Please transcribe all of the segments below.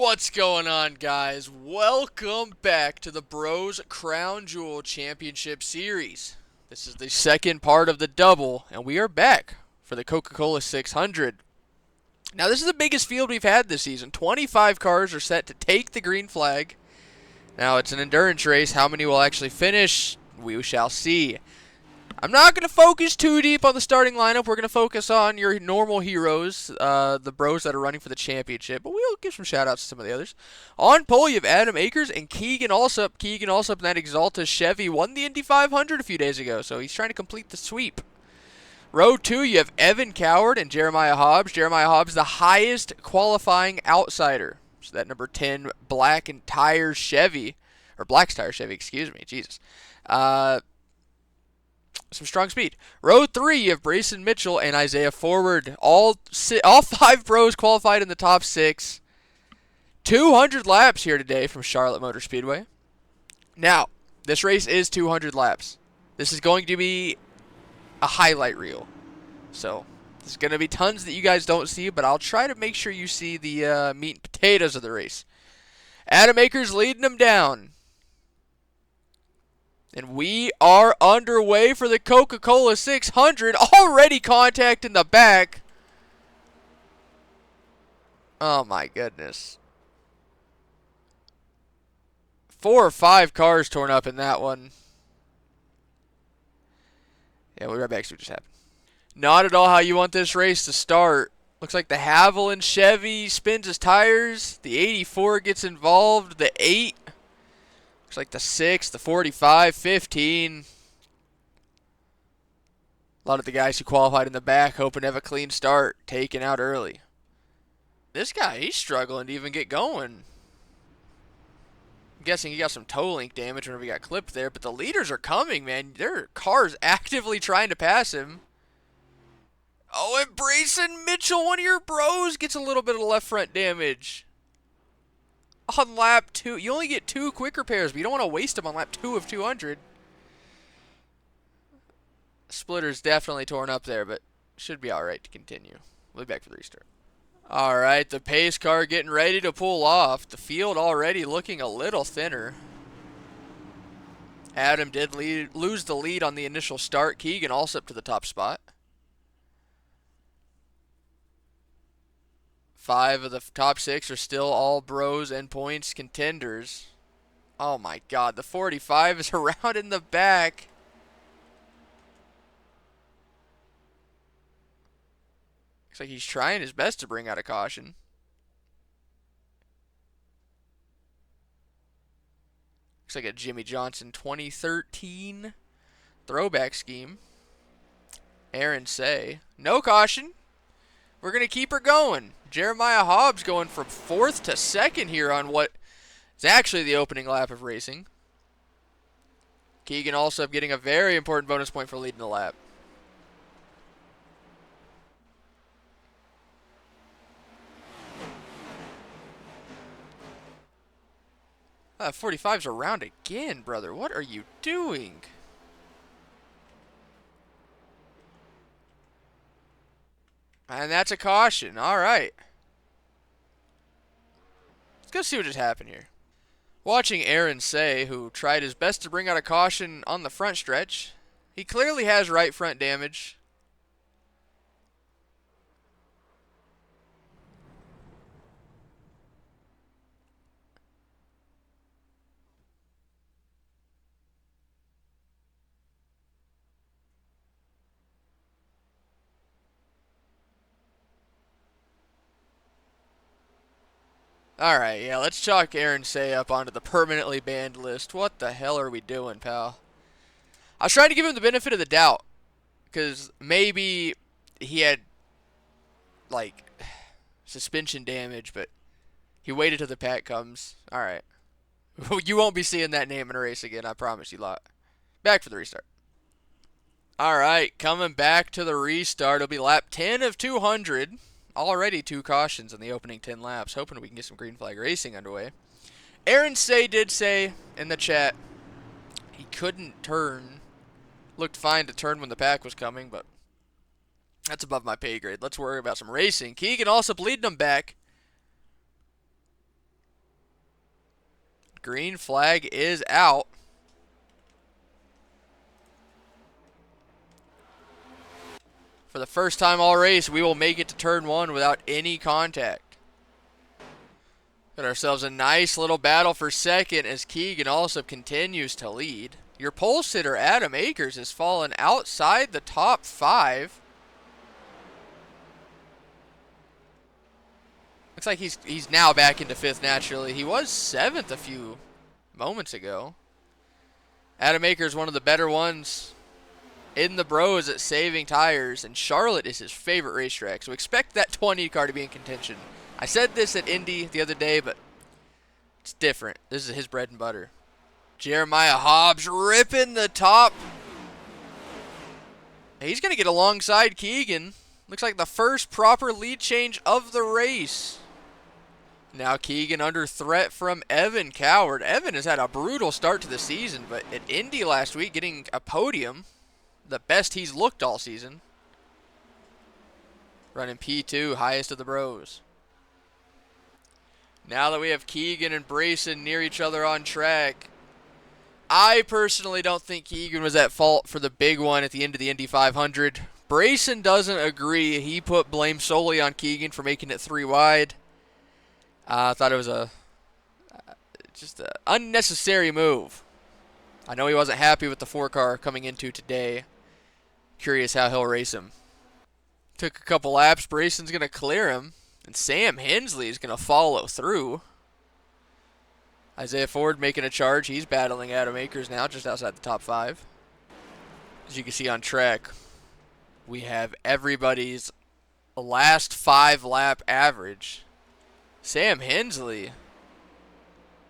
What's going on, guys? Welcome back to the Bros Crown Jewel Championship Series. This is the second part of the double, and we are back for the Coca-Cola 600. Now, this is the biggest field we've had this season. 25 cars are set to take the green flag. Now, it's an endurance race. How many will actually finish? We shall see. I'm not going to focus too deep on the starting lineup. We're going to focus on your normal heroes, the bros that are running for the championship. But we'll give some shout-outs to some of the others. On pole, you have Adam Akers and Keegan Allsup. Keegan Allsup in that Exalta Chevy won the Indy 500 a few days ago, so he's trying to complete the sweep. Row 2, you have Evan Coward and Jeremiah Hobbs. Jeremiah Hobbs, the highest qualifying outsider. So that number 10 black tire Chevy, or black tire Chevy, excuse me, Jesus. Some strong speed. Row 3, you have Brayson Mitchell and Isaiah Forward. All 5 pros qualified in the top 6. 200 laps here today from Charlotte Motor Speedway. Now, this race is 200 laps. This is going to be a highlight reel. So, there's going to be tons that you guys don't see, but I'll try to make sure you see the meat and potatoes of the race. Adam Akers leading them down. And we are underway for the Coca-Cola 600. Already contact in the back. Oh my goodness. 4 or 5 cars torn up in that one. Yeah, we'll be right back. See what just happened. Not at all how you want this race to start. Looks like the Haviland Chevy spins his tires. The 84 gets involved. The 8. Looks like the 6, the 45, 15. A lot of the guys who qualified in the back hoping to have a clean start, taken out early. This guy, he's struggling to even get going. I'm guessing he got some toe link damage whenever he got clipped there, but the leaders are coming, man. There are cars actively trying to pass him. Oh, and Brayson Mitchell, one of your bros, gets a little bit of left front damage. On lap 2, you only get 2 quick repairs, but you don't want to waste them on lap 2 of 200. Splitter's definitely torn up there, but should be alright to continue. We'll be back for the restart. Alright, the pace car getting ready to pull off. The field already looking a little thinner. Adam did lose the lead on the initial start. Keegan also up to the top spot. 5 of the top 6 are still all bros and points contenders. Oh my god, the 45 is around in the back. Looks like he's trying his best to bring out a caution. Looks like a Jimmy Johnson 2013 throwback scheme. Aaron Say. No caution. We're going to keep her going. Jeremiah Hobbs going from 4th to 2nd here on what is actually the opening lap of racing. Keegan also getting a very important bonus point for leading the lap. 45's around again, brother. What are you doing? And that's a caution. All right. Let's go see what just happened here. Watching Aaron Say, who tried his best to bring out a caution on the front stretch. He clearly has right front damage. Alright, yeah, let's chalk Aaron Say up onto the permanently banned list. What the hell are we doing, pal? I was trying to give him the benefit of the doubt. Because maybe he had, like, suspension damage, but he waited till the pack comes. Alright. You won't be seeing that name in a race again, I promise you lot. Back for the restart. Alright, coming back to the restart. It'll be lap 10 of 200. Already 2 cautions in the opening 10 laps. Hoping we can get some green flag racing underway. Aaron Say did say in the chat he couldn't turn. Looked fine to turn when the pack was coming, but that's above my pay grade. Let's worry about some racing. Keegan also leading them back. green flag is out. For the first time all race, we will make it to turn 1 without any contact. Got ourselves a nice little battle for second as Keegan also continues to lead. Your pole sitter, Adam Akers, has fallen outside the top 5. Looks like he's now back into 5th naturally. He was 7th a few moments ago. Adam Akers, one of the better ones in the bros at saving tires, and Charlotte is his favorite racetrack, so expect that 20 car to be in contention. I said this at Indy the other day, but it's different. This is his bread and butter. Jeremiah Hobbs ripping the top. He's going to get alongside Keegan. Looks like the first proper lead change of the race. Now Keegan under threat from Evan Coward. Evan has had a brutal start to the season, but at Indy last week getting a podium, the best he's looked all season. Running P2, highest of the bros. Now that we have Keegan and Brayson near each other on track, I personally don't think Keegan was at fault for the big one at the end of the Indy 500. Brayson doesn't agree. He put blame solely on Keegan for making it 3 wide. I thought it was just an unnecessary move. I know he wasn't happy with the 4 car coming into today. Curious how he'll race him. Took a couple laps. Brayson's going to clear him. And Sam Hensley is going to follow through. Isaiah Ford making a charge. He's battling Adam Akers now just outside the top 5. As you can see on track, we have everybody's last 5 lap average. Sam Hensley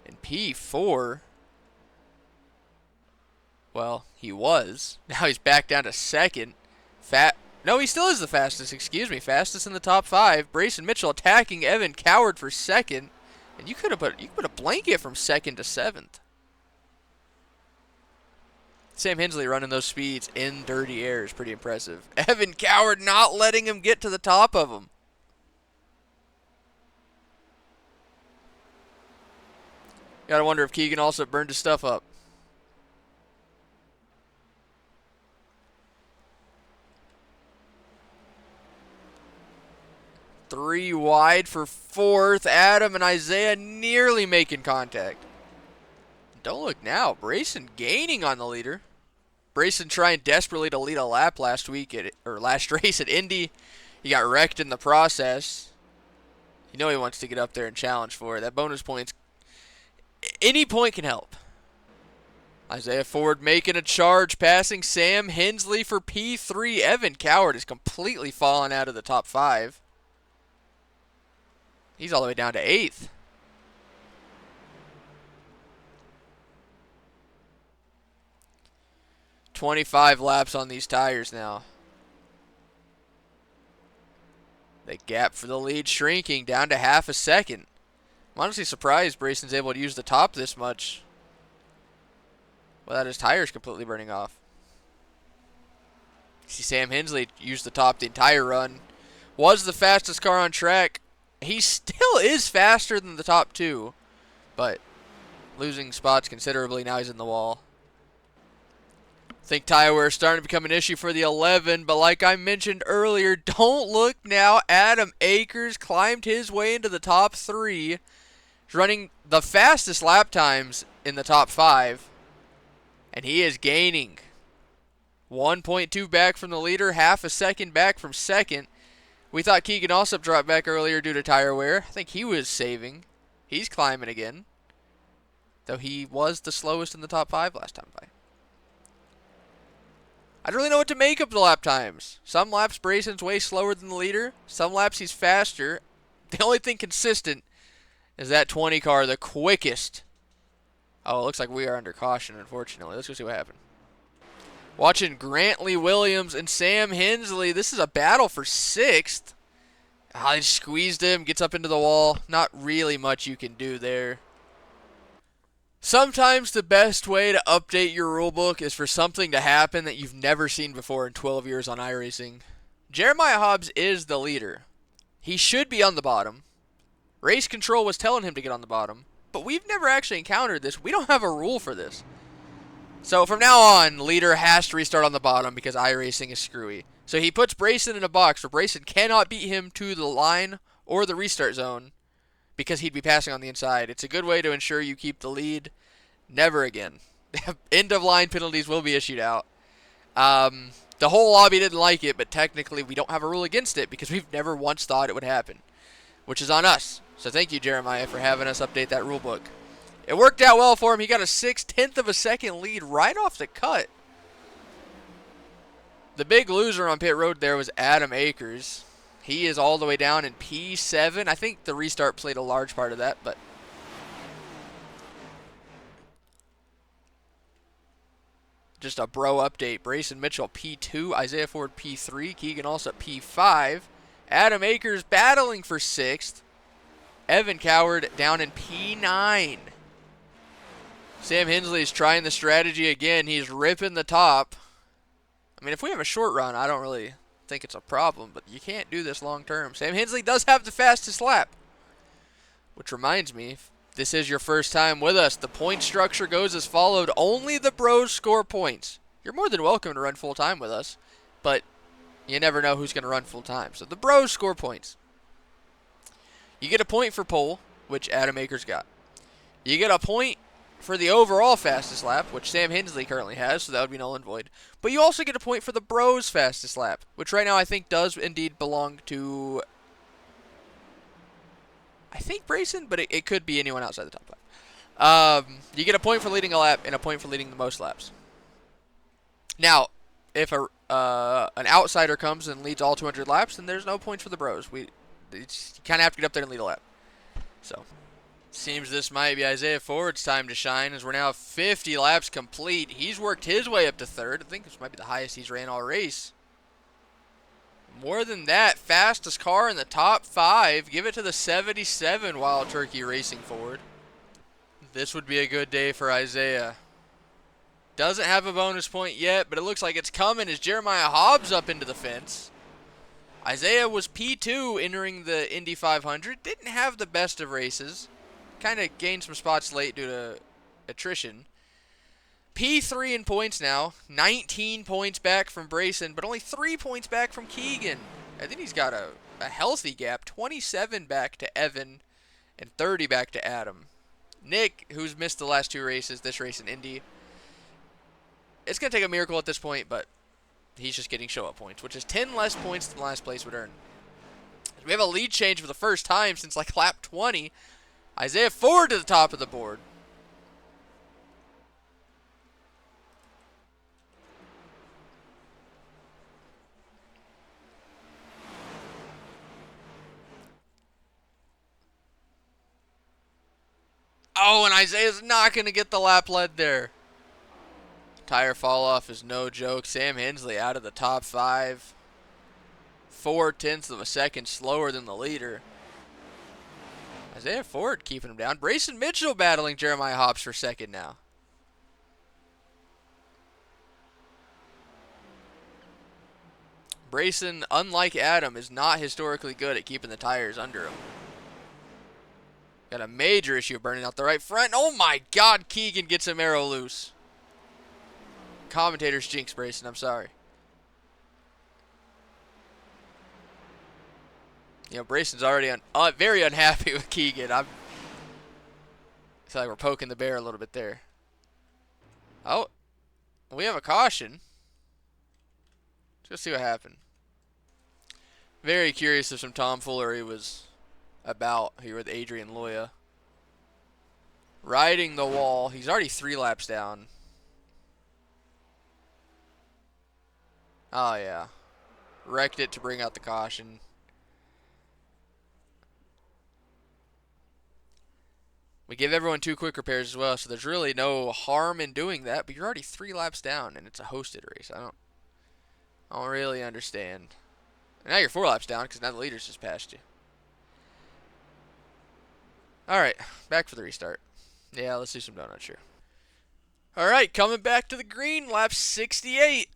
in P4. Well, he was. Now he's back down to 2nd. No, he still is the fastest. Excuse me, fastest in the top 5. Brayson Mitchell attacking Evan Coward for 2nd. And you could put a blanket from 2nd to 7th. Sam Hensley running those speeds in dirty air is pretty impressive. Evan Coward not letting him get to the top of him. Gotta wonder if Keegan also burned his stuff up. Three wide for 4th. Adam and Isaiah nearly making contact. Don't look now. Brayson gaining on the leader. Brayson trying desperately to lead a lap last race at Indy. He got wrecked in the process. You know he wants to get up there and challenge for it. That bonus points, any point can help. Isaiah Ford making a charge, passing Sam Hensley for P3. Evan Coward is completely fallen out of the top 5. He's all the way down to 8th. "25 laps on these tires now. The gap for the lead shrinking down to half a second. I'm honestly surprised Brayson's able to use the top this much without his tires completely burning off. See Sam Hensley use the top the entire run. Was the fastest car on track. He still is faster than the top 2, but losing spots considerably. Now he's in the wall. I think tire wear is starting to become an issue for the 11, but like I mentioned earlier, don't look now. Adam Akers climbed his way into the top 3. He's running the fastest lap times in the top 5, and he is gaining 1.2 back from the leader, half a second back from 2nd. We thought Keegan also dropped back earlier due to tire wear. I think he was saving. He's climbing again, though he was the slowest in the top 5 last time by. I don't really know what to make of the lap times. Some laps Brayson's way slower than the leader. Some laps he's faster. The only thing consistent is that 20 car, the quickest. Oh, it looks like we are under caution, unfortunately. Let's go see what happened. Watching Grantley Williams and Sam Hensley. This is a battle for 6th. He squeezed him, gets up into the wall. Not really much you can do there. Sometimes the best way to update your rulebook is for something to happen that you've never seen before in 12 years on iRacing. Jeremiah Hobbs is the leader. He should be on the bottom. Race control was telling him to get on the bottom. but we've never actually encountered this. We don't have a rule for this. So from now on, leader has to restart on the bottom because iRacing is screwy. So he puts Brayson in a box where Brayson cannot beat him to the line or the restart zone because he'd be passing on the inside. It's a good way to ensure you keep the lead. Never again. End of line penalties will be issued out. The whole lobby didn't like it, but technically we don't have a rule against it because we've never once thought it would happen, which is on us. So thank you, Jeremiah, for having us update that rule book. It worked out well for him. He got a 6/10 of a second lead right off the cut. The big loser on pit road there was Adam Akers. He is all the way down in P7. I think the restart played a large part of that, but just a bro update. Brayson Mitchell P2, Isaiah Ford P3, Keegan also P5. Adam Akers battling for 6th. Evan Coward down in P9. Sam Hensley is trying the strategy again. He's ripping the top. I mean, if we have a short run, I don't really think it's a problem, but you can't do this long term. Sam Hensley does have the fastest lap. Which reminds me, if this is your first time with us, the point structure goes as followed. Only the bros score points. You're more than welcome to run full time with us, but you never know who's going to run full time. So the bros score points. You get a point for pole, which Adam Akers got. You get a point for the overall fastest lap, which Sam Hensley currently has, so that would be null and void. But you also get a point for the bros fastest lap, which right now I think does indeed belong to, I think, Brayson, but it could be anyone outside the top 5. You get a point for leading a lap and a point for leading the most laps. Now, if an outsider comes and leads all 200 laps, then there's no points for the bros. You kind of have to get up there and lead a lap. So, seems this might be Isaiah Ford's time to shine, as we're now 50 laps complete. He's worked his way up to 3rd. I think this might be the highest he's ran all race. More than that, fastest car in the top 5. Give it to the 77 Wild Turkey Racing Ford. This would be a good day for Isaiah. Doesn't have a bonus point yet, but it looks like it's coming as Jeremiah Hobbs up into the fence. Isaiah was P2 entering the Indy 500. Didn't have the best of races. Kind of gained some spots late due to attrition. P3 in points now. 19 points back from Brayson, but only 3 points back from Keegan. I think he's got a healthy gap. 27 back to Evan and 30 back to Adam. Nick, who's missed the last 2 races, this race in Indy. It's going to take a miracle at this point, but he's just getting show-up points, which is 10 less points than last place would earn. We have a lead change for the first time since like lap 20. Isaiah Ford to the top of the board. Oh, and Isaiah's not going to get the lap lead there. Tire fall off is no joke. Sam Hensley out of the top 5. 4/10 of a second slower than the leader. Isaiah Ford keeping him down. Brayson Mitchell battling Jeremiah Hobbs for 2nd now. Brayson, unlike Adam, is not historically good at keeping the tires under him. Got a major issue of burning out the right front. Oh my God, Keegan gets him arrow loose. Commentators jinx Brayson, I'm sorry. You know, Brayson's already very unhappy with Keegan. I feel like we're poking the bear a little bit there. Oh, we have a caution. Let's go see what happened. Very curious if some tomfoolery was about here with Adrian Loya. Riding the wall. He's already 3 laps down. Oh, yeah. Wrecked it to bring out the caution. We give everyone 2 quick repairs as well, so there's really no harm in doing that, but you're already 3 laps down, and it's a hosted race. I don't really understand. And now you're 4 laps down, because now the leader's just passed you. Alright, back for the restart. Yeah, let's do some donuts here. Alright, coming back to the green, lap 68.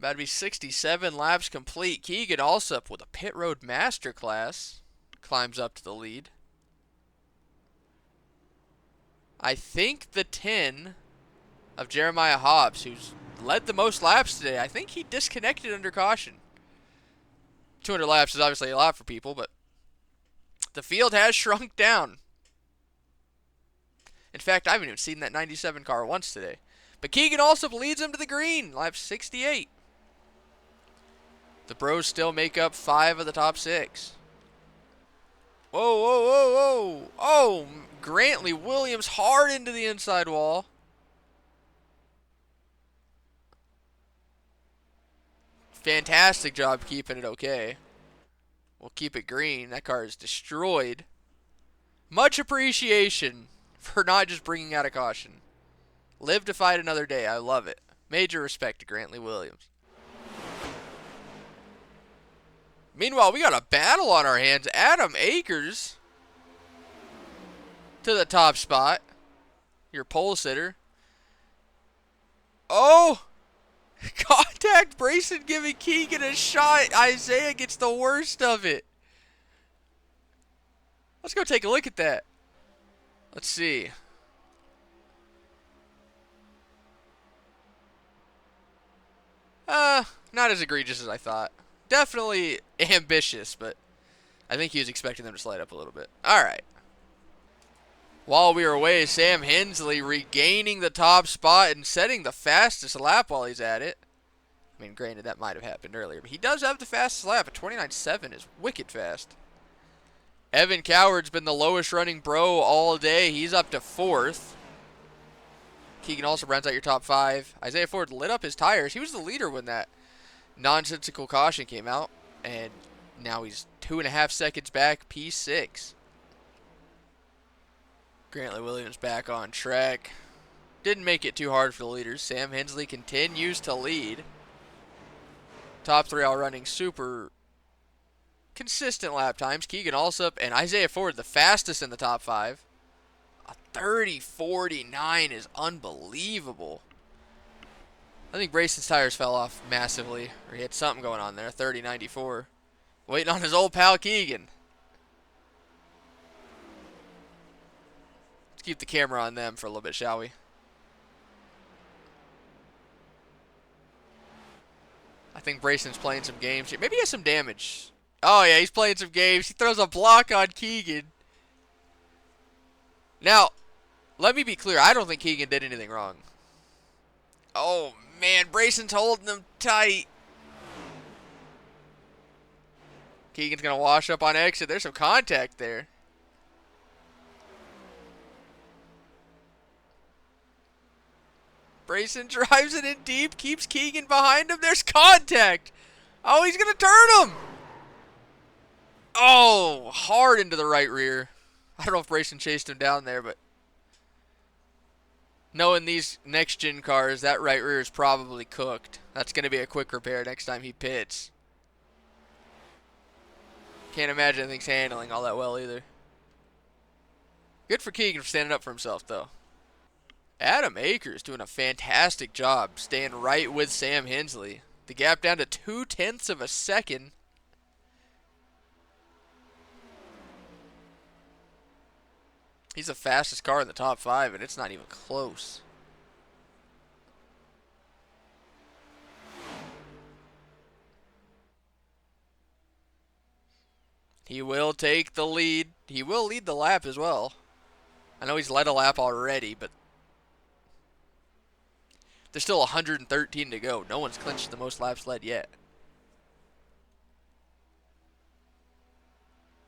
About to be 67 laps complete. Keegan also up with a pit road masterclass. Climbs up to the lead. I think the 10 of Jeremiah Hobbs, who's led the most laps today, I think he disconnected under caution. 200 laps is obviously a lot for people, but the field has shrunk down. In fact, I haven't even seen that 97 car once today. But Keegan also leads him to the green, lap 68. The Bros still make up 5 of the top 6. Whoa, whoa, whoa, whoa. Oh, Grantley Williams hard into the inside wall. Fantastic job keeping it okay. We'll keep it green. That car is destroyed. Much appreciation for not just bringing out a caution. Live to fight another day. I love it. Major respect to Grantley Williams. Meanwhile, we got a battle on our hands. Adam Akers to the top spot. Your pole sitter. Oh! Contact Brayson giving Keegan a shot. Isaiah gets the worst of it. Let's go take a look at that. Let's see. Not as egregious as I thought. Definitely ambitious, but I think he was expecting them to slide up a little bit. Alright. While we were away, Sam Hensley regaining the top spot and setting the fastest lap while he's at it. I mean, granted, that might have happened earlier, but he does have the fastest lap. A 29.7 is wicked fast. Evan Coward's been the lowest running bro all day. He's up to 4th. Keegan also rounds out your top 5. Isaiah Ford lit up his tires. He was the leader when that nonsensical caution came out, and now he's 2.5 seconds back, P6. Grantley Williams back on track. Didn't make it too hard for the leaders. Sam Hensley continues to lead. Top 3 all running super consistent lap times. Keegan Alsop and Isaiah Ford the fastest in the top 5. A 30.49 is unbelievable. I think Brayson's tires fell off massively, or he had something going on there. 30.94. Waiting on his old pal Keegan. Let's keep the camera on them for a little bit, shall we? I think Brayson's playing some games here. Maybe he has some damage. Oh, yeah, he's playing some games. He throws a block on Keegan. Now, let me be clear. I don't think Keegan did anything wrong. Oh, man. Brayson's holding him tight. Keegan's going to wash up on exit. There's some contact there. Brayson drives it in deep. Keeps Keegan behind him. There's contact. Oh, he's going to turn him. Oh, hard into the right rear. I don't know if Brayson chased him down there, but knowing these next-gen cars, that right rear is probably cooked. That's going to be a quick repair next time he pits. Can't imagine things handling all that well either. Good for Keegan for standing up for himself, though. Adam Akers doing a fantastic job staying right with Sam Hensley. The gap down to 0.2 of a second. He's the fastest car in the top 5, and it's not even close. He will take the lead. He will lead the lap as well. I know he's led a lap already, but there's still 113 to go. No one's clinched the most laps led yet.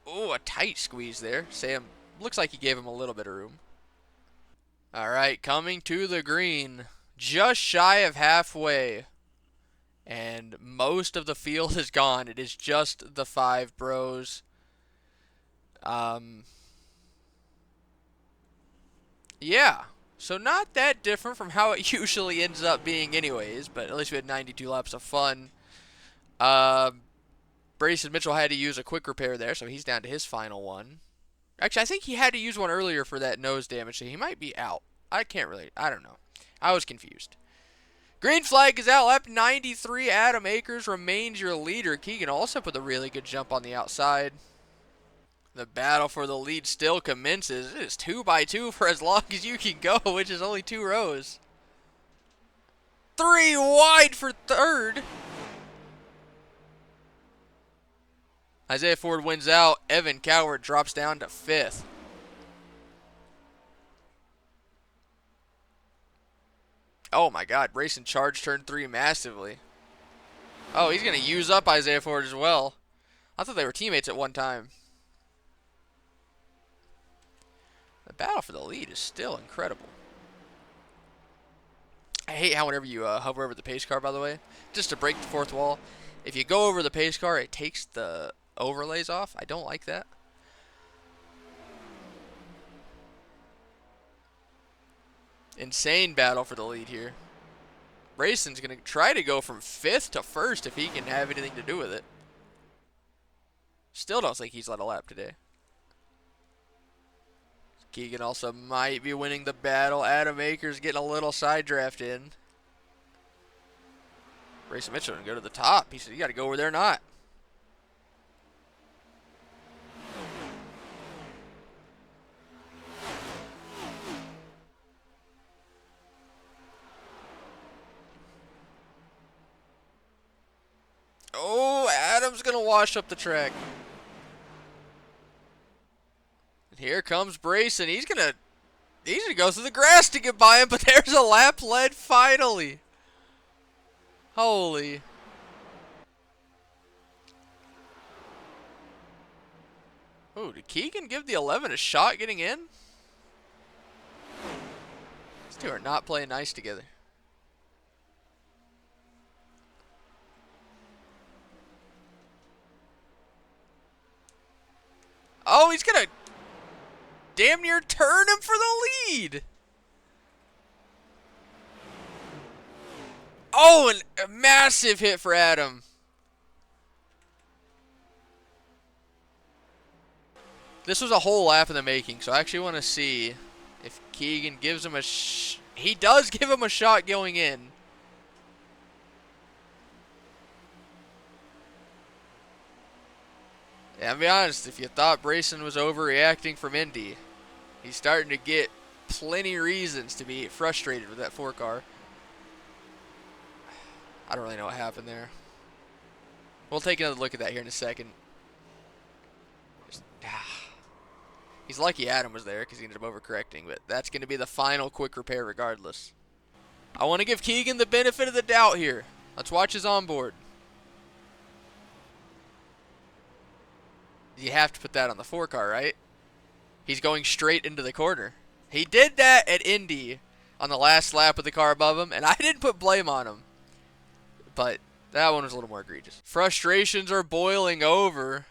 Oh, a tight squeeze there. Sam looks like he gave him a little bit of room. All right, coming to the green. Just shy of halfway. And most of the field is gone. It is just the 5 bros. Yeah. So not that different from how it usually ends up being anyways. But at least we had 92 laps of fun. Brayson Mitchell had to use a quick repair there, so he's down to his final one. Actually, I think he had to use one earlier for that nose damage, so he might be out. I don't know. I was confused. Green flag is out. Lap 93. Adam Akers remains your leader. Keegan also put a really good jump on the outside. The battle for the lead still commences. It is 2 by 2 for as long as you can go, which is only 2 rows. 3 wide for third. Isaiah Ford wins out. Evan Coward drops down to 5th. Oh my God, Brayson charged turn 3 massively. Oh, he's going to use up Isaiah Ford as well. I thought they were teammates at one time. The battle for the lead is still incredible. I hate how whenever you hover over the pace car, by the way, just to break the fourth wall, if you go over the pace car, it takes the overlays off. I don't like that. Insane battle for the lead here. Brayson's going to try to go from 5th to 1st if he can have anything to do with it. Still don't think he's led a lap today. Keegan also might be winning the battle. Adam Akers getting a little side draft in. Brayson Mitchell didn't go to the top. He said, you got to go where they're not. Oh, Adam's going to wash up the track. Here comes Brayson. He's gonna go through the grass to get by him, but there's a lap led finally. Holy. Oh, did Keegan give the 11 a shot getting in? These two are not playing nice together. Oh, he's gonna damn near turn him for the lead. Oh, and a massive hit for Adam. This was a whole lap in the making, so I actually want to see if Keegan gives him a he does give him a shot going in. Yeah, I'll be honest, if you thought Brayson was overreacting from Indy, he's starting to get plenty reasons to be frustrated with that 4 car. I don't really know what happened there. We'll take another look at that here in a second. He's lucky Adam was there because he ended up overcorrecting, but that's going to be the final quick repair regardless. I want to give Keegan the benefit of the doubt here. Let's watch his onboard. You have to put that on the 4 car, right? He's going straight into the corner. He did that at Indy on the last lap with the car above him, and I didn't put blame on him. But that one was a little more egregious. Frustrations are boiling over.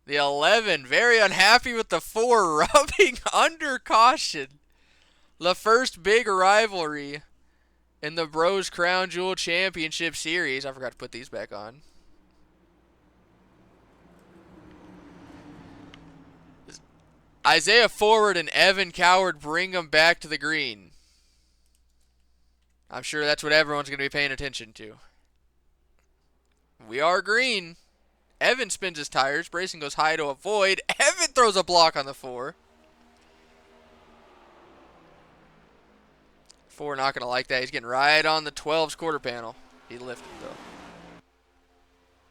The 11 very unhappy with the 4 rubbing under caution. The first big rivalry in the Bros Crown Jewel Championship Series. I forgot to put these back on. Isaiah Forward and Evan Coward bring them back to the green. I'm sure that's what everyone's going to be paying attention to. We are green. Evan spins his tires. Brayson goes high to avoid. Evan throws a block on the 4. 4 not going to like that. He's getting right on the 12's quarter panel. He lifted, though.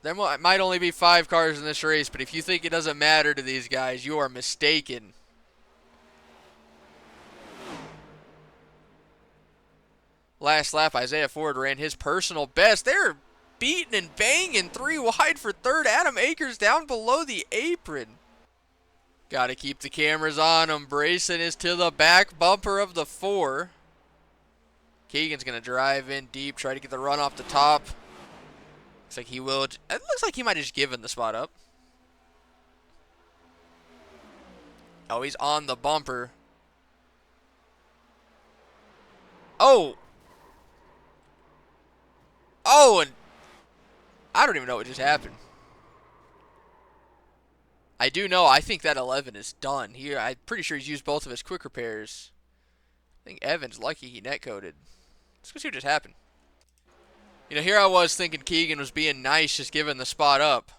There might only be 5 cars in this race, but if you think it doesn't matter to these guys, you are mistaken. Last lap, Isaiah Ford ran his personal best. They're beating and banging 3 wide for third. Adam Akers down below the apron. Got to keep the cameras on him. Brayson is to the back bumper of the 4. Keegan's going to drive in deep, try to get the run off the top. Looks like he will. It looks like he might have just given the spot up. Oh, he's on the bumper. Oh! Oh, and I don't even know what just happened. I do know, I think that 11 is done. Here, I'm pretty sure he's used both of his quick repairs. I think Evan's lucky he netcoded. Let's go see what just happened. You know, here I was thinking Keegan was being nice, just giving the spot up.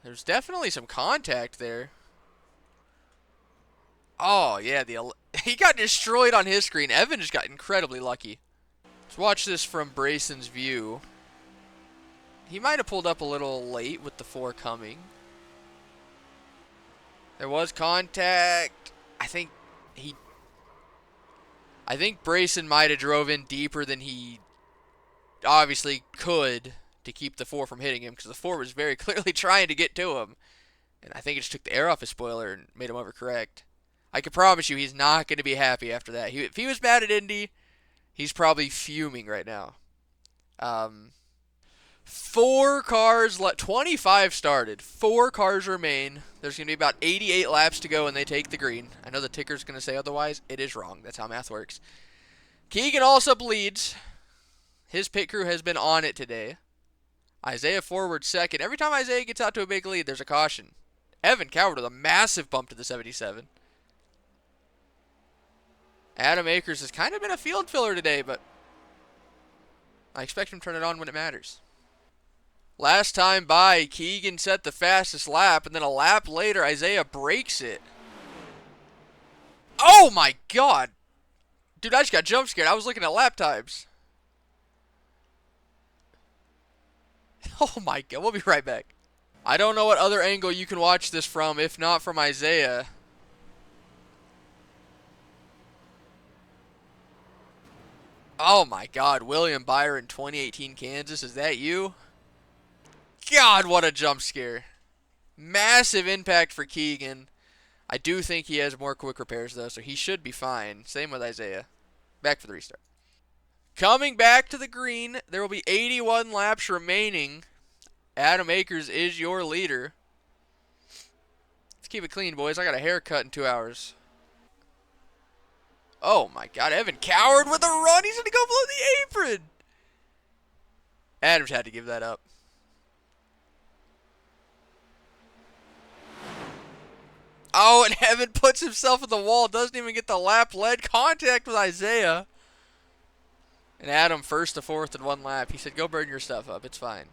There's definitely some contact there. Oh, yeah, he got destroyed on his screen. Evan just got incredibly lucky. Let's watch this from Brayson's view. He might have pulled up a little late with the 4 coming. There was contact. He I think Brayson might have drove in deeper than he obviously could to keep the 4 from hitting him, because the 4 was very clearly trying to get to him. And I think it just took the air off his spoiler and made him overcorrect. I can promise you he's not going to be happy after that. If he was mad at Indy, he's probably fuming right now. 4 cars, 25 started. 4 cars remain. There's going to be about 88 laps to go and they take the green. I know the ticker's going to say otherwise. It is wrong. That's how math works. Keegan also leads. His pit crew has been on it today. Isaiah forward second. Every time Isaiah gets out to a big lead, there's a caution. Evan Coward with a massive bump to the 77. Adam Akers has kind of been a field filler today, but I expect him to turn it on when it matters. Last time by, Keegan set the fastest lap, and then a lap later, Isaiah breaks it. Oh my god! Dude, I just got jump scared. I was looking at lap times. Oh my god, we'll be right back. I don't know what other angle you can watch this from, if not from Isaiah. Oh my god, William Byron, 2018 Kansas, is that you? God, what a jump scare. Massive impact for Keegan. I do think he has more quick repairs, though, so he should be fine. Same with Isaiah. Back for the restart. Coming back to the green, there will be 81 laps remaining. Adam Akers is your leader. Let's keep it clean, boys. I got a haircut in 2 hours. Oh, my God. Evan Coward with a run. He's going to go below the apron. Adams had to give that up. Oh, and Evan puts himself at the wall. Doesn't even get the lap lead contact with Isaiah. And Adam first to fourth in 1 lap. He said, go burn your stuff up. It's fine.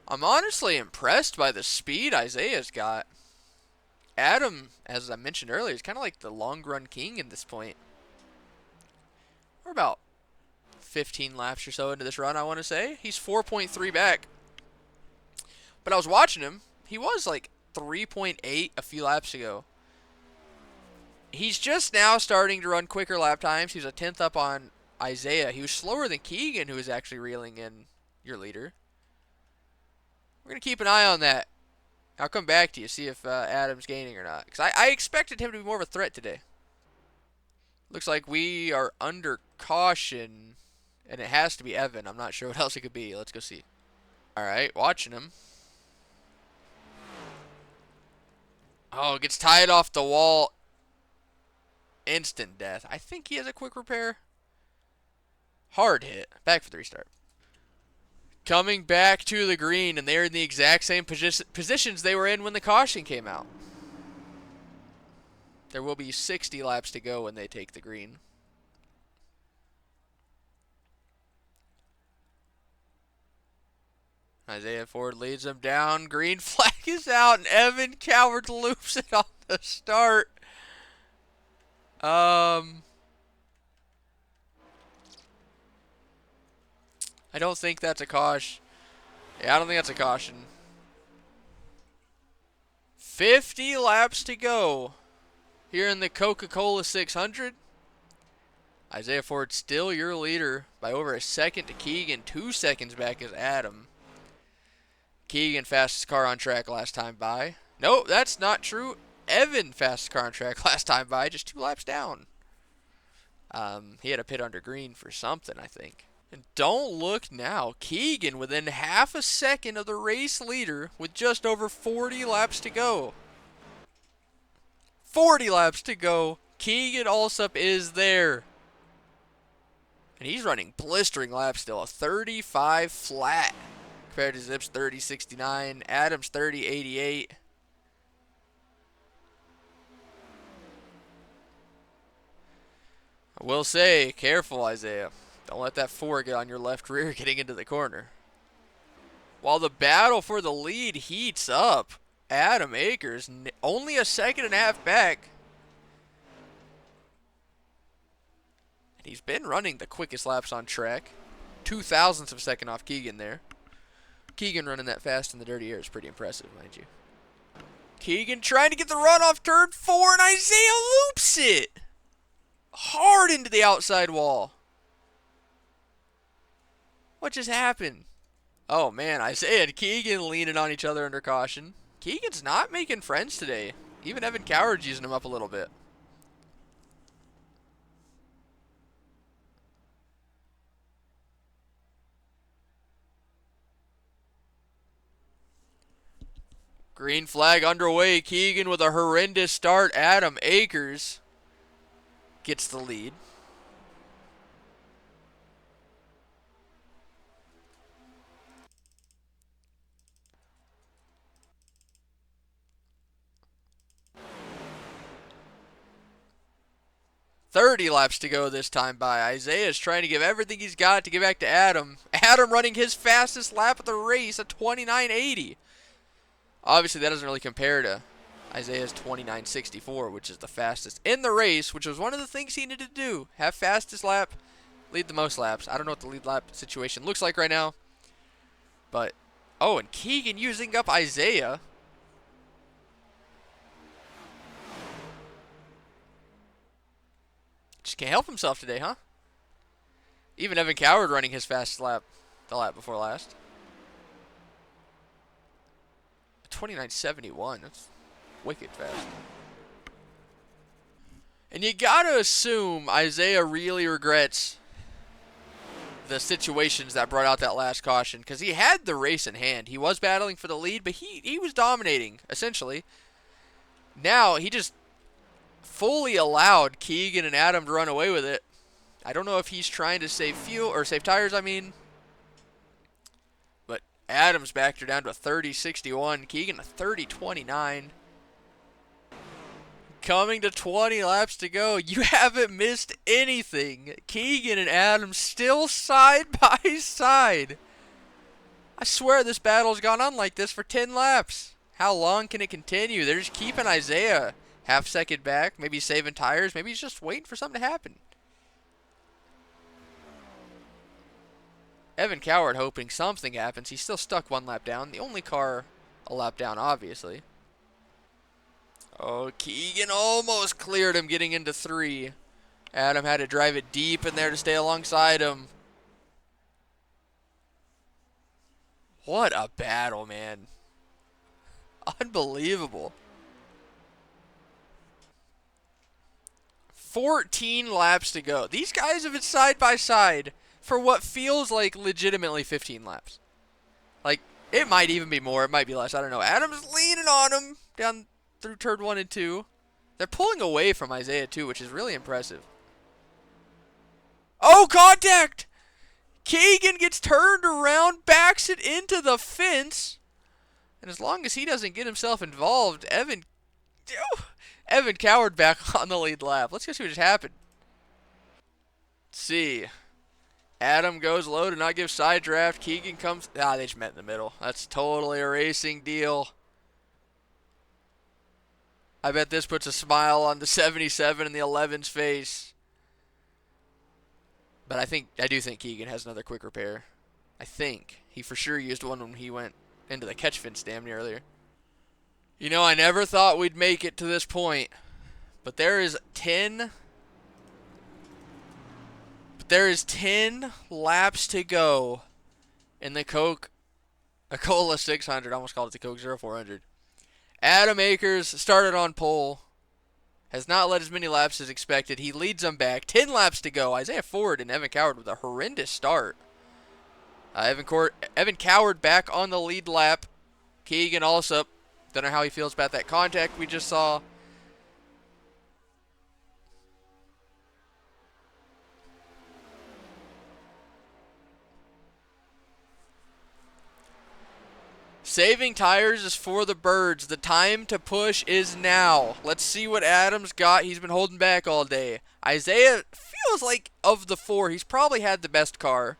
I'm honestly impressed by the speed Isaiah's got. Adam, as I mentioned earlier, is kind of like the long run king at this point. We're about 15 laps or so into this run, I want to say. He's 4.3 back. But I was watching him. He was like 3.8 a few laps ago. He's just now starting to run quicker lap times. He's a 10th up on Isaiah. He was slower than Keegan, who was actually reeling in your leader. We're going to keep an eye on that. I'll come back to you, see if Adam's gaining or not. Because I expected him to be more of a threat today. Looks like we are under caution. And it has to be Evan. I'm not sure what else it could be. Let's go see. Alright, watching him. Oh, gets tied off the wall. Instant death. I think he has a quick repair. Hard hit. Back for the restart. Coming back to the green, and they're in the exact same positions they were in when the caution came out. There will be 60 laps to go when they take the green. Isaiah Ford leads them down. Green flag is out, and Evan Coward loops it on the start. I don't think that's a caution. Yeah, I don't think that's a caution. 50 laps to go here in the Coca-Cola 600. Isaiah Ford still your leader by over a second to Keegan. 2 seconds back is Adam. Keegan fastest car on track last time by. Nope, that's not true. Evan fastest car on track last time by, just 2 laps down. He had a pit under green for something, I think. And don't look now. Keegan within half a second of the race leader with just over 40 laps to go. 40 laps to go. Keegan Alsup is there. And he's running blistering laps still. A 35 flat compared to Zip's 30.69. Adams 30.88. I will say, careful, Isaiah. Don't let that 4 get on your left rear getting into the corner. While the battle for the lead heats up, Adam Akers only a second and a half back. And he's been running the quickest laps on track. 0.02 of a second off Keegan there. Keegan running that fast in the dirty air is pretty impressive, mind you. Keegan trying to get the run off turn 4, and Isaiah loops it hard into the outside wall. What just happened? Oh man, Isaiah and Keegan leaning on each other under caution. Keegan's not making friends today. Even Evan Coward's using him up a little bit. Green flag underway. Keegan with a horrendous start. Adam Akers gets the lead. .30 laps to go this time by. Isaiah's trying to give everything he's got to get back to Adam. Adam running his fastest lap of the race at 29.80. Obviously, that doesn't really compare to Isaiah's 29.64, which is the fastest in the race, which was one of the things he needed to do. Have fastest lap, lead the most laps. I don't know what the lead lap situation looks like right now. But, oh, and Keegan using up Isaiah. Just can't help himself today, huh? Even Evan Coward running his fastest lap the lap before last. 29.71. That's wicked fast. And you gotta assume Isaiah really regrets the situations that brought out that last caution, because he had the race in hand. He was battling for the lead, but he was dominating, essentially. Now, he just fully allowed Keegan and Adam to run away with it. I don't know if he's trying to save fuel, or save tires, I mean. But Adam's backed her down to a 30.61. Keegan a 30.29. Coming to 20 laps to go. You haven't missed anything. Keegan and Adam still side by side. I swear this battle's gone on like this for 10 laps. How long can it continue? They're just keeping Isaiah half second back. Maybe he's saving tires. Maybe he's just waiting for something to happen. Evan Coward hoping something happens. He's still stuck one lap down. The only car a lap down, obviously. Oh, Keegan almost cleared him getting into 3. Adam had to drive it deep in there to stay alongside him. What a battle, man. Unbelievable. 14 laps to go. These guys have been side by side for what feels like legitimately 15 laps. Like, it might even be more. It might be less. I don't know. Adam's leaning on him down through turn 1 and 2. They're pulling away from Isaiah, too, which is really impressive. Oh, contact! Keegan gets turned around, backs it into the fence. And as long as he doesn't get himself involved, Evan Coward back on the lead lap. Let's go see what just happened. Let's see. Adam goes low to not give side draft. Keegan comes. They just met in the middle. That's totally a racing deal. I bet this puts a smile on the 77 and the 11's face. But I do think Keegan has another quick repair. I think. He for sure used one when he went into the catch fence damn near earlier. You know, I never thought we'd make it to this point. But there is 10 laps to go in the Coca-Cola 600. I almost called it the Coke 0400. Adam Akers started on pole. Has not led as many laps as expected. He leads them back. 10 laps to go. Isaiah Ford and Evan Coward with a horrendous start. Evan Coward back on the lead lap. Keegan also. Don't know how he feels about that contact we just saw. Saving tires is for the birds. The time to push is now. Let's see what Adam's got. He's been holding back all day. Isaiah feels like of the 4, he's probably had the best car.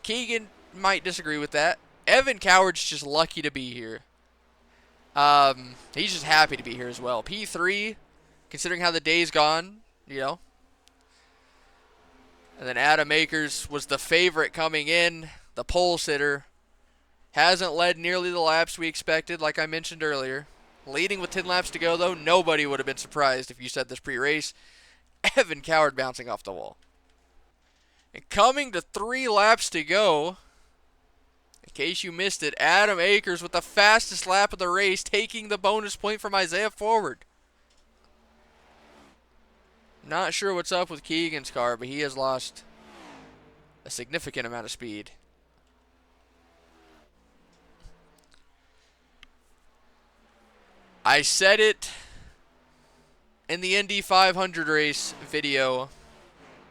Keegan might disagree with that. Evan Coward's just lucky to be here. He's just happy to be here as well. P3, considering how the day's gone, you know. And then Adam Akers was the favorite coming in, the pole sitter. Hasn't led nearly the laps we expected, like I mentioned earlier. Leading with 10 laps to go, though, nobody would have been surprised if you said this pre-race. Evan Coward bouncing off the wall. And coming to 3 laps to go, in case you missed it, Adam Akers with the fastest lap of the race, taking the bonus point from Isaiah Forward. Not sure what's up with Keegan's car, but he has lost a significant amount of speed. I said it in the Indy 500 race video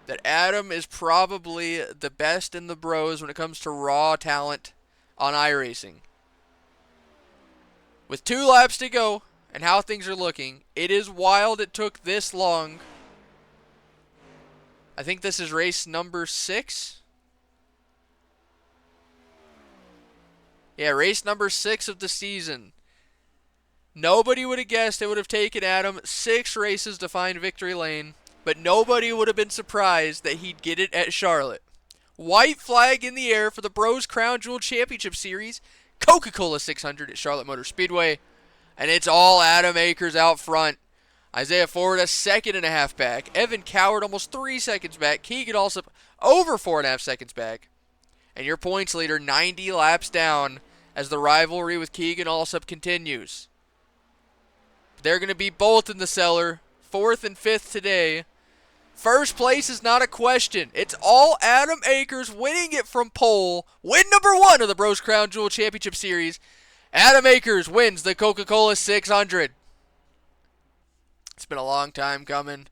that Adam is probably the best in the bros when it comes to raw talent on iRacing. With 2 laps to go and how things are looking, it is wild it took this long. I think this is race number 6. Yeah, race number 6 of the season. Nobody would have guessed it would have taken Adam 6 races to find victory lane, but nobody would have been surprised that he'd get it at Charlotte. White flag in the air for the Bros Crown Jewel Championship Series, Coca-Cola 600 at Charlotte Motor Speedway, and it's all Adam Akers out front. Isaiah Forward a 2.5 back. Evan Coward almost 3 seconds back. Keegan also over 4.5 seconds back. And your points leader 90 laps down as the rivalry with Keegan Allsup continues. They're going to be both in the cellar, 4th and 5th today. First place is not a question. It's all Adam Akers winning it from pole. Win number 1 of the Bros Crown Jewel Championship Series. Adam Akers wins the Coca-Cola 600. It's been a long time coming.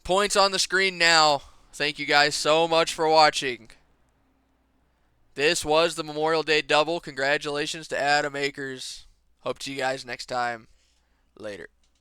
Points on the screen now. Thank you guys so much for watching. This was the Memorial Day double. Congratulations to Adam Akers. Hope to see you guys next time. Later.